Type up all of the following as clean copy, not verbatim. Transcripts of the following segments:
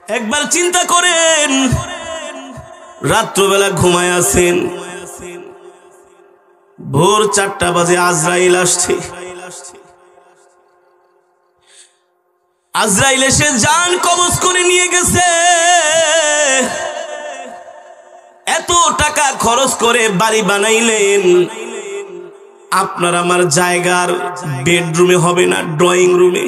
একবার চিন্তা করেন, রাত্রবেলা ঘুমায় আছেন, ভোর 4টা বাজে আজরাইল আসছে। আজরাইল এসে জান কবজ করে নিয়ে গেছে। এত টাকা খরচ করে বাড়ি বানাইলেন, আপনার আমার জায়গার বেডরুমে হবে না, ড্রয়িং রুমে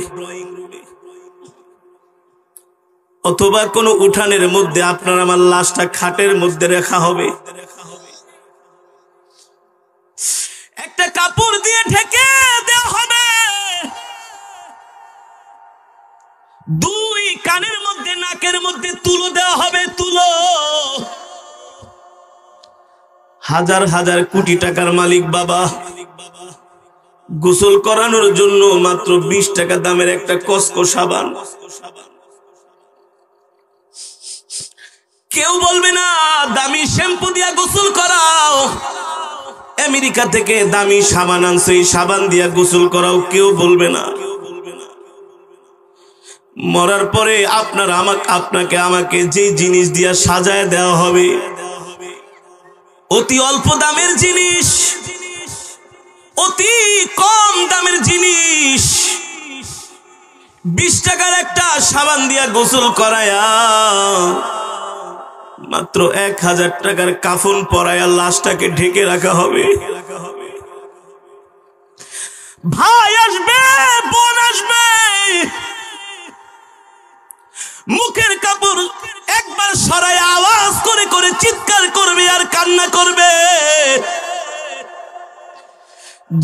অথবা কোনো উঠানের মধ্যে আপনার আমার লাশটা খাটের মধ্যে রাখা হবে। একটা কাপড় দিয়ে ঢেকে দেওয়া হবে। 2 কানের মধ্যে নাকের মধ্যে তুলো দেওয়া হবে, তুলো। হাজার হাজার কোটি টাকার মালিক বাবা, গোসল করানোর জন্য মাত্র 20 টাকা দামের একটা কসকো সাবান। কেউ বলবে না দামি শ্যাম্পু দিয়া গোসল করাও, আমেরিকা থেকে দামি সাবান আনছে, এই সাবান দিয়া গোসল করাও, কেউ বলবে না। মরার পরে আপনাকে আমাকে যে জিনিস দিয়া সাজায় দেওয়া হবে, অতি অল্প দামের জিনিস, অতি কম দামের জিনিস, 20 টাকার একটা সাবান দিয়া গোসল করায়া মাত্র 1000 টাকার কাফন পরায়া লাশটাকে ঢেকে রাখা হবে। ভাই আসবে, বোন আসবে, মুখের কাপড় একবার সরায় আওয়াজ করে করে চিৎকার করবে আর কান্না করবে।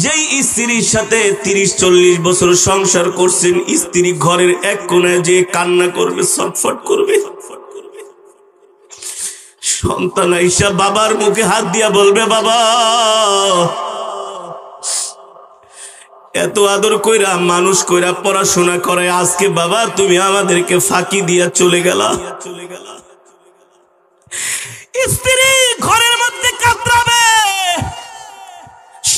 যেই স্ত্রীর সাথে 30-40 বছর সংসার করছেন, স্ত্রী ঘরের এক কোণায় যে কান্না করবে, ছটফট করবে। সন্তান আইসা বাবার মুখে হাত দিয়া বলবে, বাবা এত আদর কইরা মানুষ কইরা পড়াশোনা করে, আজকে বাবা তুমি আমাদেরকে ফাঁকি দিয়া চলে গেলা। স্ত্রী ঘরের মধ্যে কাতরাবে,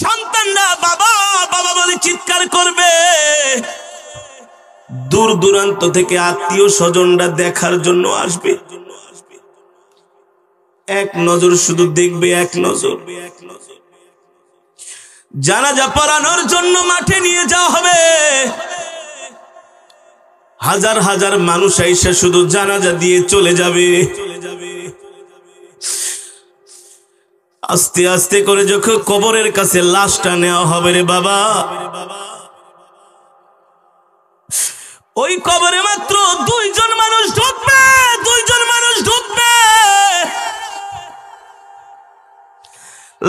সন্তানরা বাবা বাবা বলে চিৎকার করবে। দূর দূরান্ত থেকে আত্মীয় স্বজনরা দেখার জন্য আসবে, এক নজর শুধু দেখবে, এক নজর। জানাজা পড়ানোর জন্য মাঠে নিয়ে যাওয়া হবে, হাজার হাজার মানুষ আইসা শুধু জানাজা দিয়ে চলে যাবে। আস্তে আস্তে করে যখন কবরের কাছে লাশটা নেওয়া হবে, রে বাবা ওই কবরে মাত্র 2 জন মানুষ ঢুকবে, 2 জন মানুষ ঢুকবে।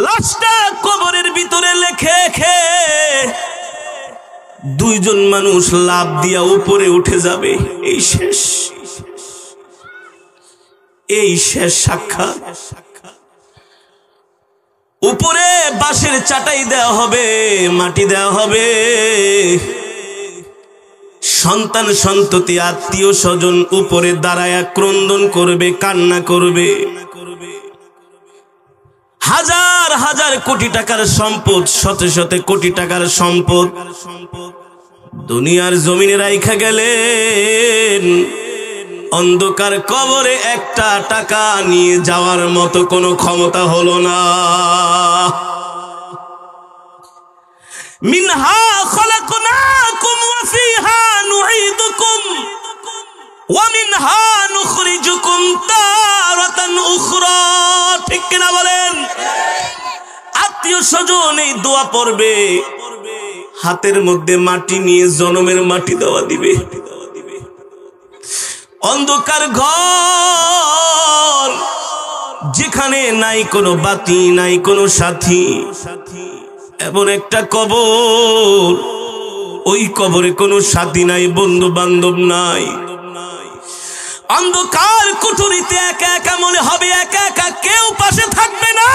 লাশটা কবরের ভিতরে রেখে 2 জন মানুষ লাফ দিয়া উপরে উঠে যাবে। এই শেষ সাক্ষাৎ। উপরে বাঁশের চাটাই দেওয়া হবে, মাটি দেওয়া হবে। সন্তান সন্ততি আত্মীয় স্বজন উপরে দাঁড়ায়া ক্রন্দন করবে, কান্না করবে। হাজার হাজার কোটি টাকার সম্পদ, শত শত কোটি টাকার সম্পদ দুনিয়ার জমিনে রাইখা গেলেন, অন্ধকার কবরে একটা টাকা নিয়ে যাওয়ার মতো কোনো ক্ষমতা হলো না। মিনহা খলাকনাকুম ওয়া ফিহা নুঈদুকুম ওয়া মিনহা নুখরিজুকুম তারাতান উখরা। ঠিক কিনা বলেন? আত্মীয় স্বজন এই দোয়া পড়বে, হাতের মধ্যে মাটি নিয়ে জনমের মাটি দেওয়া দিবে। অন্ধকার ঘর, যেখানে নাই কোনো বাতি, নাই কোনো সাথী, এমন একটা কবর, ওই কবরে কোনো সাথী নাই, বন্ধু বান্ধব নাই। অন্ধকার কুঠুরিতে একা একা মনে হবে, একা একা, কেউ পাশে থাকবে না।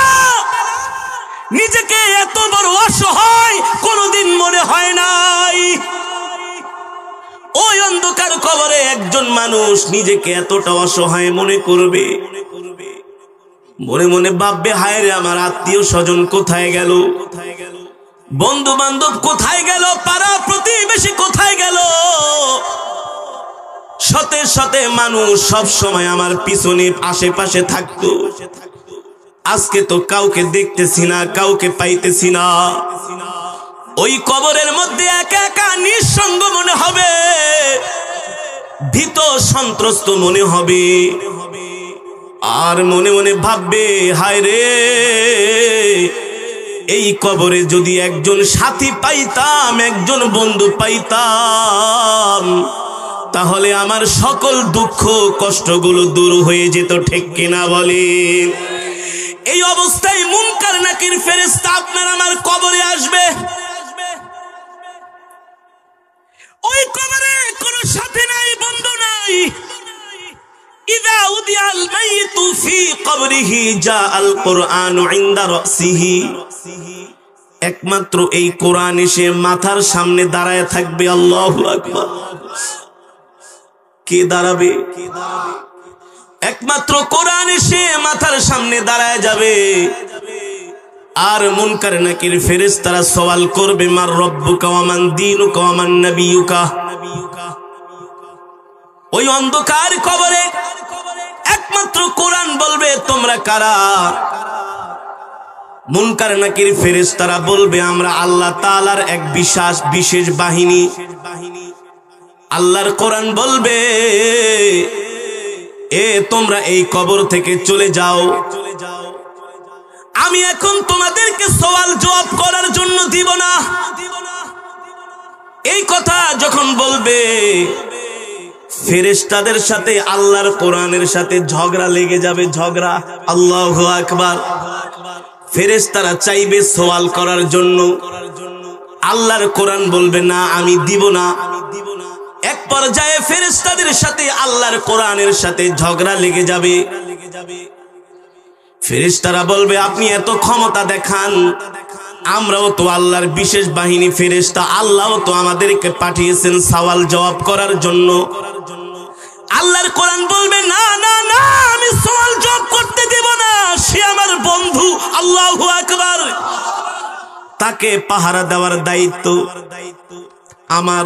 নিজেকে এত বড় অসহায় কোনোদিন মনে হয় নাই। ওই অন্ধকার কবরে একজন মানুষ নিজেকে এতটা অসহায় মনে করবে, মনে মনে ভাববে, হায় রে আমার আত্মীয় স্বজন কোথায় গেল, বন্ধু বান্ধব কোথায় গেল, পাড়া প্রতিবেশী কোথায় গেল। শতে শতে মানুষ সব সময় আমার পিছনে আশেপাশে থাকতো। আজকে তো কাউকে দেখতেছি না, কাউকে পাইতেছি না। ওই কবরের মধ্যে একা একা নিঃসঙ্গ মনে হবে, ভীত সন্ত্রস্ত মনে হবে, আর মনে মনে ভাববে, হায় রে, এই কবরে যদি একজন সাথী পাইতাম, একজন বন্ধু পাইতাম, তাহলে আমার সকল দুঃখ কষ্টগুলো দূর হয়ে যেত। ঠিক কিনা বলেন? এই অবস্থায় মুনকার নাকির ফেরেশতা আপনার আমার কবরে আসবে। ওই কবরে কোনো সাথী নাই, বন্ধু নাই। ইযা উদিয়াল মাইয়িতু ফি কবরিহি জাআল কুরআনু ইনদা রাসিহি। একমাত্র এই কোরআন এসে মাথার সামনে দাঁড়ায় থাকবে। আল্লাহু আকবার। কে দাঁড়াবে? একমাত্র কোরআন এসে মাথার সামনে দাঁড়ায় যাবে। আর মুনকার নাকির ফেরেশতারা সওয়াল করবে, মার রব্বুকা ওয়া মান দীনুকা ওয়া মান নাবিয়ুকা। ওই অন্ধকার কবরে একমাত্র কোরআন বলবে, তোমরা কারা? মুনকার নাকির ফেরেশতারা বলবে, আমরা আল্লাহ তাআলার এক বিশেষ বাহিনী। আল্লাহর কোরআন বলবে, তোমরা এই কবর থেকে চলে যাও, আমি এখন তোমাদেরকে সওয়াল জবাব করার জন্য দিব না। এই কথা যখন বলবে, ফেরেশতাদের সাথে আল্লাহর কোরআনের সাথে ঝগড়া লেগে যাবে, ঝগড়া। আল্লাহু আকবার। ফেরেশতারা চাইবে সওয়াল করার জন্য, আল্লাহর কোরআন বলবে, না, আমি দিব না। এক পর্যায়ে ফেরেশতাদের সাথে আল্লাহর কোরআনের সাথে ঝগড়া লেগে যাবে। ফেরেশতারা বলবে, আপনি এত ক্ষমতা দেখান, আমরাও তো আল্লাহর বিশেষ বাহিনী ফেরেশতা, আল্লাহও তো আমাদেরকে পাঠিয়েছেন সওয়াল জবাব করার জন্য। আল্লাহর কোরআন বলবে, না না না, আমি সওয়াল জবাব করতে দেব না, সে আমার বন্ধু। আল্লাহু আকবার। তাকে পাহারা দেওয়ার দায়িত্ব আমার।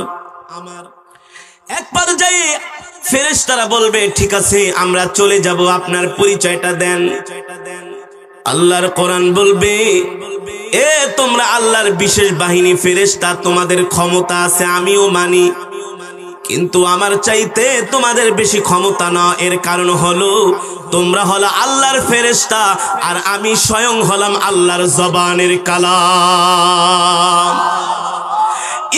এক পর্যায়ে ফেরেশতারা বলবে, ঠিক আছে, আমরা চলে যাব, আপনার পরিচয়টা দেন। আল্লাহর কোরআন বলবে, তোমরা আল্লাহর বিশেষ বাহিনী ফেরেশতা, তোমাদের ক্ষমতা আছে, আমিও মানি, কিন্তু আমার চাইতে তোমাদের বেশি ক্ষমতা না। এর কারণ হলো, তোমরা হলো আল্লাহর ফেরেশতা, আর আমি স্বয়ং হলাম আল্লাহর জবানের কালাম।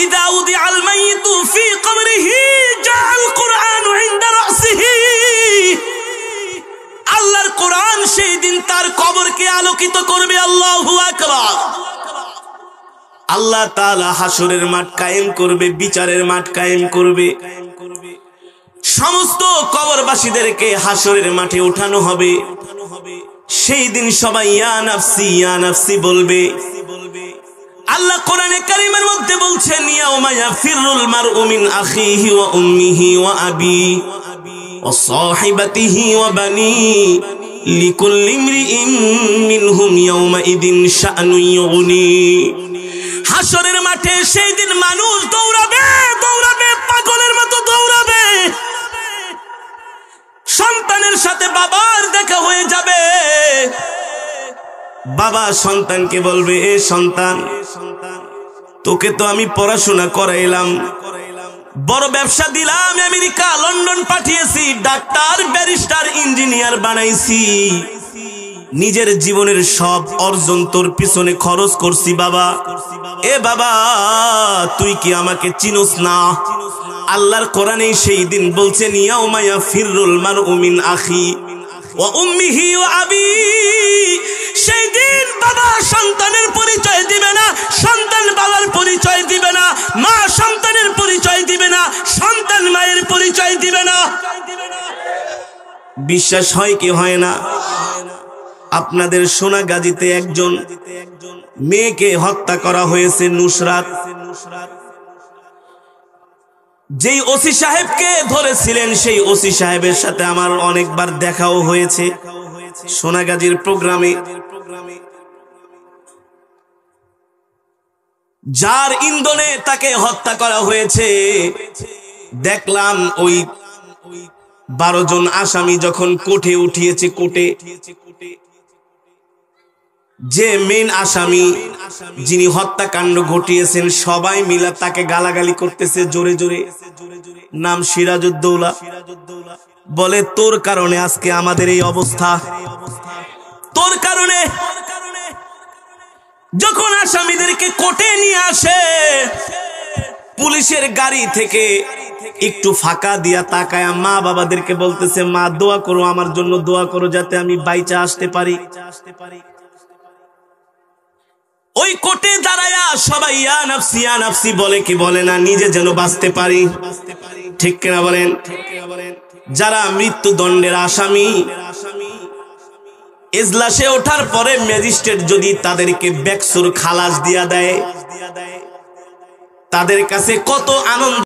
ইযা উদিআল মাইয়িতু ফি কবরিহি জাআল কুরআনু ইনদা রাসিহি। আল্লাহর কোরআন সেই দিন তার কবরকে আলোকিত করবে। আল্লাহু আকবার। আল্লাহ তাআলা হাসরের মাঠ কায়েম করবে, বিচারের মাঠ কায়েম করবে। সমস্ত কবরবাসীদেরকে হাসরের মাঠে উঠানো হবে। সেই দিন সবাই ইয়া নাফসি ইয়া নাফসি বলবে। আল্লাহ কোরআনে কারীমের মধ্যে বলছেন, ইয়াউমা ইয়াফিরুল মারউ মিন আখিহি ওয়া উম্মিহি ওয়া আবি ওয়া সাহিবাতিহি ওয়া বানি লিকুল্লি ইমরিইন মিনহুম ইয়াউমা ইদিন শাআনুন ইউগনি। হাসরের মাঠে সেই দিন মানুষ দৌড়াবে, দৌড়াবে, পাগলের মতো দৌড়াবে। সন্তানের সাথে বাবার দেখা হয়ে যাবে। বাবা সন্তানকে বলবে, এ সন্তান, তোকে তো আমি পড়াশোনা করাইলাম, বড় ব্যবসা দিলাম, আমেরিকা লন্ডন পাঠিয়েছি, ডাক্তার ব্যারিস্টার ইঞ্জিনিয়ার বানাইছি, নিজের জীবনের সব অর্জন তোর পিছনে খরচ করছি বাবা। এ বাবা, তুই কি আমাকে চিনোস না? আল্লাহর কোরআনে সেই দিন বলছেন, ইয়াউমা ইয়াফিরুল মারউ মিন আখি ওয়া উম্মিহি ওয়া আবি। সেই দিন বাবা সন্তানের পরিচয় দিবে না, সন্তান বাবার পরিচয় দিবে না, মা সন্তানের পরিচয় দিবে না, সন্তান মায়ের পরিচয় দিবে না। বিশ্বাস হয় কি হয় না? আপনাদের সোনাগাজীতে একজন মেয়েকে হত্যা করা হয়েছে, নুসরাত। যেই ওসি সাহেবকে ধরেছিলেন, সেই ওসি সাহেবের সাথে আমার অনেকবার দেখাও হয়েছে সোনাগাজীর প্রোগ্রামে। যার ইন্ধনে তাকে হত্যা করা হয়েছে, দেখলাম ওই 12 জন আসামি যখন কোর্টে উঠিয়েছে, কোর্টে যে মেইন আসামি যিনি হত্যাকাণ্ড ঘটিয়েছেন সবাই মিলে তাকে গালাগালি করতেছে জোরে জোরে। নাম সিরাজউদ্দৌলা। বলে তোর কারণে আজকে আমাদের এই অবস্থা, তোর কারণে। যখন আসামিদেরকে কোর্টে নিয়ে আসে, পুলিশের গাড়ি থেকে একটু ফাঁকা দিয়া তাকায় মা বাবাদেরকে বলতেছে, মা দোয়া করো, আমার জন্য দোয়া করো যাতে আমি বাইচা আসতে পারি। ওই কোর্টে দাঁড়ায়া সবাই ইয়া নাফসি ইয়া নাফসি বলে কি বলে না, নিজে যেন বাঁচতে পারি। ঠিক কিনা বলেন? যারা মৃত্যুদণ্ডের আসামি, এজলাসে ওঠার পরে ম্যাজিস্ট্রেট যদি তাদেরকে বেকসুর খালাস দিয়া দেয়, তাদের কাছে কত আনন্দ।